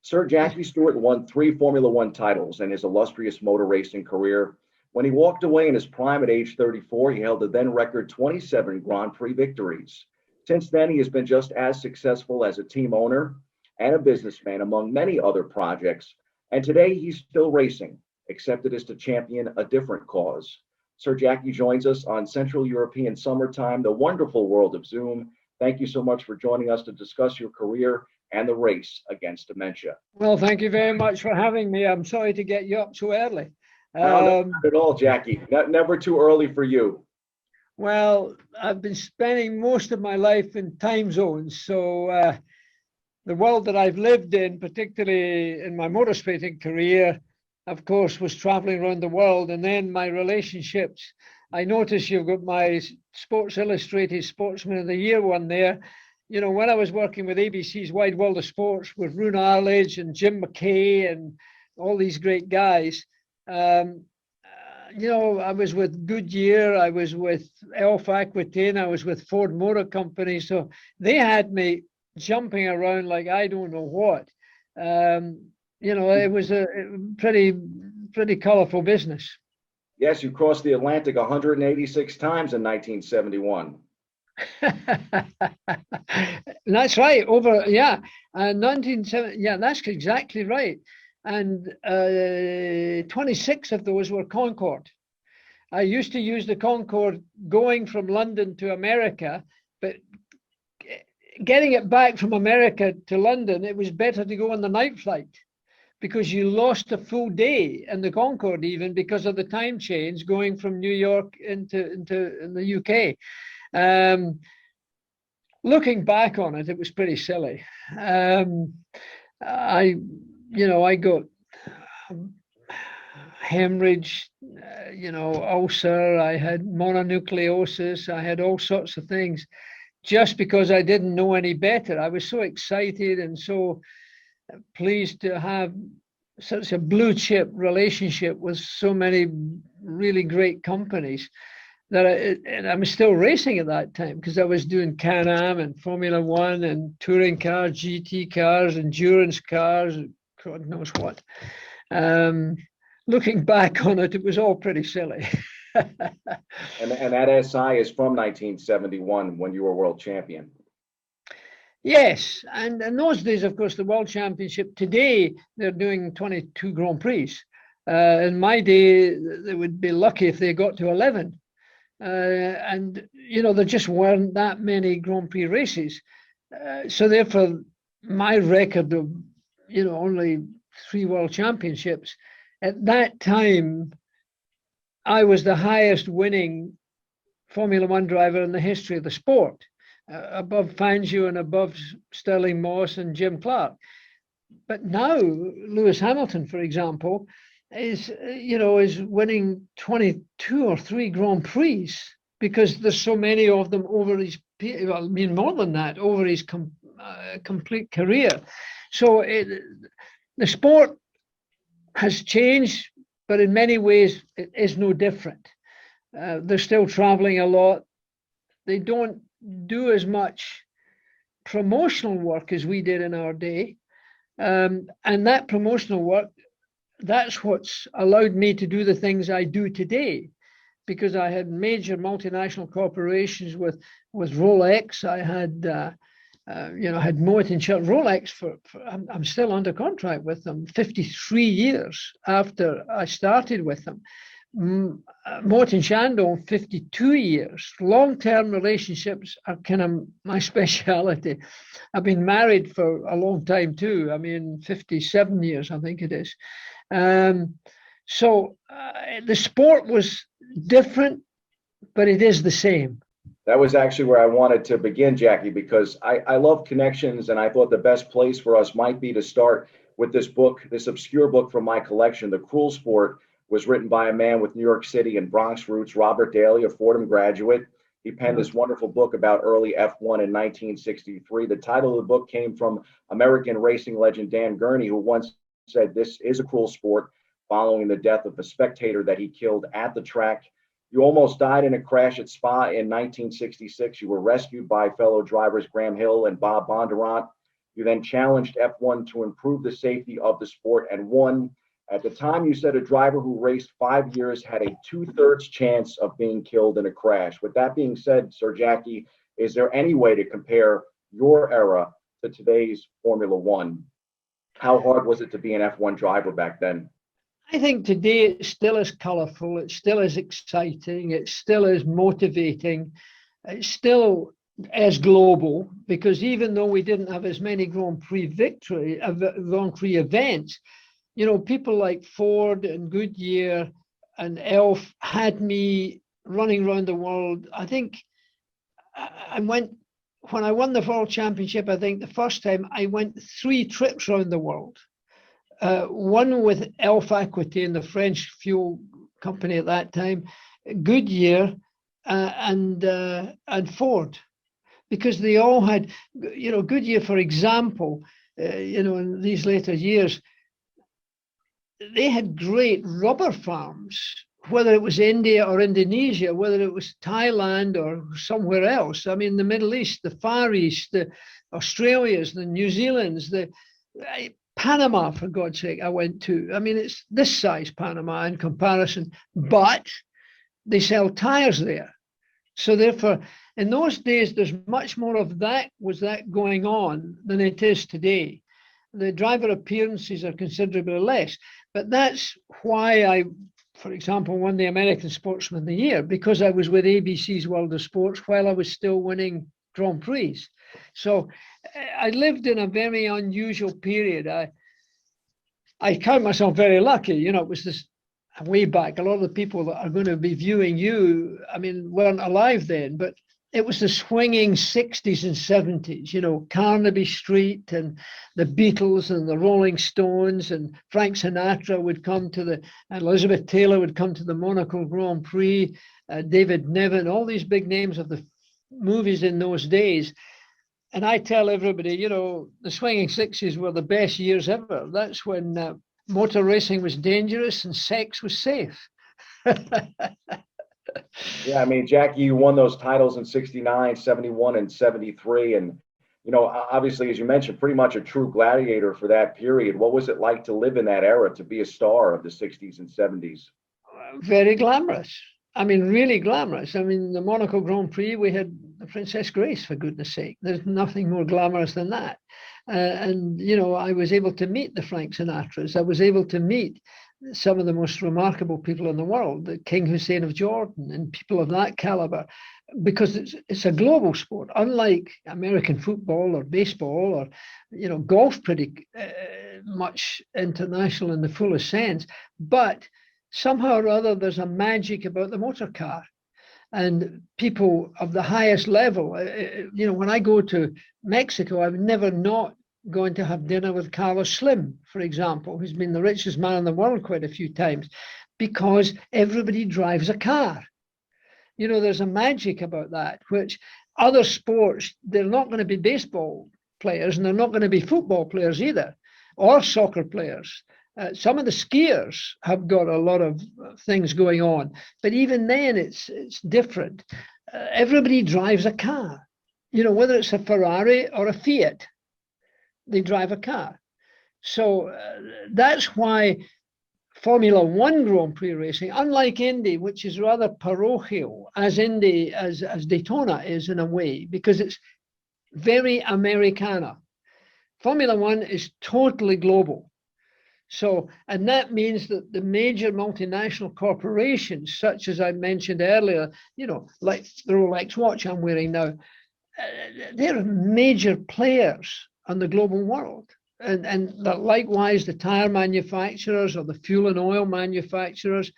Sir Jackie Stewart won 3 Formula 1 titles in his illustrious motor racing career. When he walked away in his prime at age 34, he held a then record 27 Grand Prix victories. Since then, he has been just as successful as a team owner and a businessman, among many other projects. And today, he's still racing, except it is to champion a different cause. Sir Jackie joins us on Central European Summertime, the wonderful world of Zoom. Thank you so much for joining us to discuss your career and the race against dementia. Well, thank you very much for having me. I'm sorry to get you up so early. No, not at all, Jackie. Never too early for you. Well, I've been spending most of my life in time zones. So the world that I've lived in, particularly in my motorsport career, of course, was traveling around the world. And then my relationships. I notice you've got my Sports Illustrated Sportsman of the Year one there. You know, when I was working with ABC's Wide World of Sports with Roone Arledge and Jim McKay and all these great guys, you know, I was with Goodyear, I was with Elf Aquitaine, I was with Ford Motor Company. So they had me jumping around like I don't know what. You know, it was a pretty colorful business. Yes, you crossed the Atlantic 186 times in 1971. That's right. 1970. Yeah, that's exactly right. And 26 of those were Concorde. I used to use the Concorde going from London to America, but getting it back from America to London, it was better to go on the night flight because you lost a full day in the Concorde, even because of the time change going from New York into the UK. Looking back on it, it was pretty silly. I got hemorrhage, ulcer. I had mononucleosis. I had all sorts of things just because I didn't know any better. I was so excited and so pleased to have such a blue chip relationship with so many really great companies that I was still racing at that time because I was doing Can-Am and Formula 1 and touring cars, GT cars, endurance cars, and God knows what. Looking back on it, it was all pretty silly. and that SI is from 1971 when you were world champion. Yes, and in those days, of course, the World Championship, today, they're doing 22 Grand Prix. In my day, they would be lucky if they got to 11. And, you know, there just weren't that many Grand Prix races. So therefore, my record of, you know, only 3 World Championships, at that time, I was the highest winning Formula 1 driver in the history of the sport. Above Fangio and above Stirling Moss and Jim Clark. But now Lewis Hamilton, for example, is winning 22 or 3 Grand Prix because there's so many of them over his, more than that, over his complete career. So the sport has changed, but in many ways it is no different. They're still traveling a lot. They don't do as much promotional work as we did in our day. And that promotional work, that's what's allowed me to do the things I do today, because I had major multinational corporations with Rolex. I had, had Moet and Schacht Rolex I'm still under contract with them 53 years after I started with them. Moet and Chandon, 52 years. Long-term relationships are kind of my speciality. I've been married for a long time too. 57 years, I think it is. So the sport was different, but it is the same. That was actually where I wanted to begin, Jackie, because I love connections, and I thought the best place for us might be to start with this book, this obscure book from my collection, The Cruel Sport. Was written by a man with New York City and Bronx roots, Robert Daly, a Fordham graduate. He penned this wonderful book about early F1 in 1963. The title of the book came from American racing legend Dan Gurney, who once said, "This is a cruel sport," following the death of a spectator that he killed at the track. You almost died in a crash at Spa in 1966. You were rescued by fellow drivers Graham Hill and Bob Bondurant. You then challenged F1 to improve the safety of the sport and won. At the time, you said a driver who raced 5 years had a 2/3 chance of being killed in a crash. With that being said, Sir Jackie, is there any way to compare your era to today's Formula One? How hard was it to be an F1 driver back then? I think today it still is colourful, it still is exciting, it still is motivating, it's still as global, because even though we didn't have as many Grand Prix events, you know, people like Ford and Goodyear and Elf had me running around the world. I think when I won the World Championship, I think the first time I went 3 trips around the world. One with Elf Aquitaine, the French fuel company at that time, Goodyear, and Ford, because they all had, you know, Goodyear, for example, you know, in these later years, they had great rubber farms, whether it was India or Indonesia, whether it was Thailand or somewhere else. I mean, the Middle East, the Far East, the Australias, the New Zealands, Panama, for God's sake, I went to. I mean, it's this size Panama in comparison, but they sell tires there. So therefore, in those days, there's much more of that going on than it is today. The driver appearances are considerably less, but that's why I, for example, won the American Sportsman of the Year, because I was with ABC's World of Sports while I was still winning Grand Prix. So I lived in a very unusual period. I count myself very lucky. You know, it was this way back. A lot of the people that are going to be viewing you, I mean, weren't alive then, but it was the swinging 60s and 70s, you know, Carnaby Street and the Beatles and the Rolling Stones, and Frank Sinatra would come to and Elizabeth Taylor would come to the Monaco Grand Prix, David Niven, all these big names of the movies in those days. And I tell everybody, you know, the swinging 60s were the best years ever. That's when motor racing was dangerous and sex was safe. Yeah, I mean, Jackie, you won those titles in 69, 71, and 73. And, you know, obviously, as you mentioned, pretty much a true gladiator for that period. What was it like to live in that era, to be a star of the 60s and 70s? Very glamorous. I mean, really glamorous. I mean, the Monaco Grand Prix, we had the Princess Grace, for goodness sake. There's nothing more glamorous than that. And, you know, I was able to meet the Frank Sinatras. I was able to meet some of the most remarkable people in the world, the King Hussein of Jordan and people of that caliber, because it's a global sport, unlike American football or baseball or, you know, golf, pretty much international in the fullest sense. But somehow or other, there's a magic about the motor car. And people of the highest level, you know, when I go to Mexico, I would never not going to have dinner with Carlos Slim, for example, who's been the richest man in the world quite a few times, because everybody drives a car. You know, there's a magic about that, which other sports, they're not going to be baseball players and they're not going to be football players either, or soccer players. Some of the skiers have got a lot of things going on, but even then it's different. Everybody drives a car, you know, whether it's a Ferrari or a Fiat, they drive a car. So that's why Formula One Grand Prix racing, unlike Indy, which is rather parochial, as Daytona is in a way, because it's very Americana. Formula One is totally global. So, and that means that the major multinational corporations, such as I mentioned earlier, you know, like the Rolex watch I'm wearing now, they're major players on the global world. And likewise, the tire manufacturers or the fuel and oil manufacturers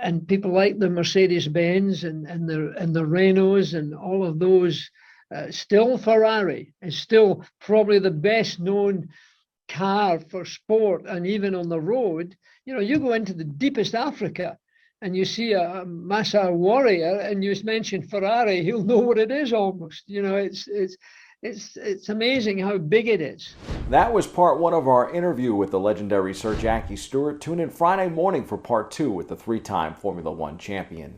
and people like the Mercedes-Benz and the Renaults and all of those, still Ferrari is still probably the best known car for sport. And even on the road, you know, you go into the deepest Africa and you see a Massa warrior and you mention Ferrari, he'll know what it is almost. You know, it's amazing how big it is. That was part one of our interview with the legendary Sir Jackie Stewart. Tune in Friday morning for part two with the three-time Formula One champion.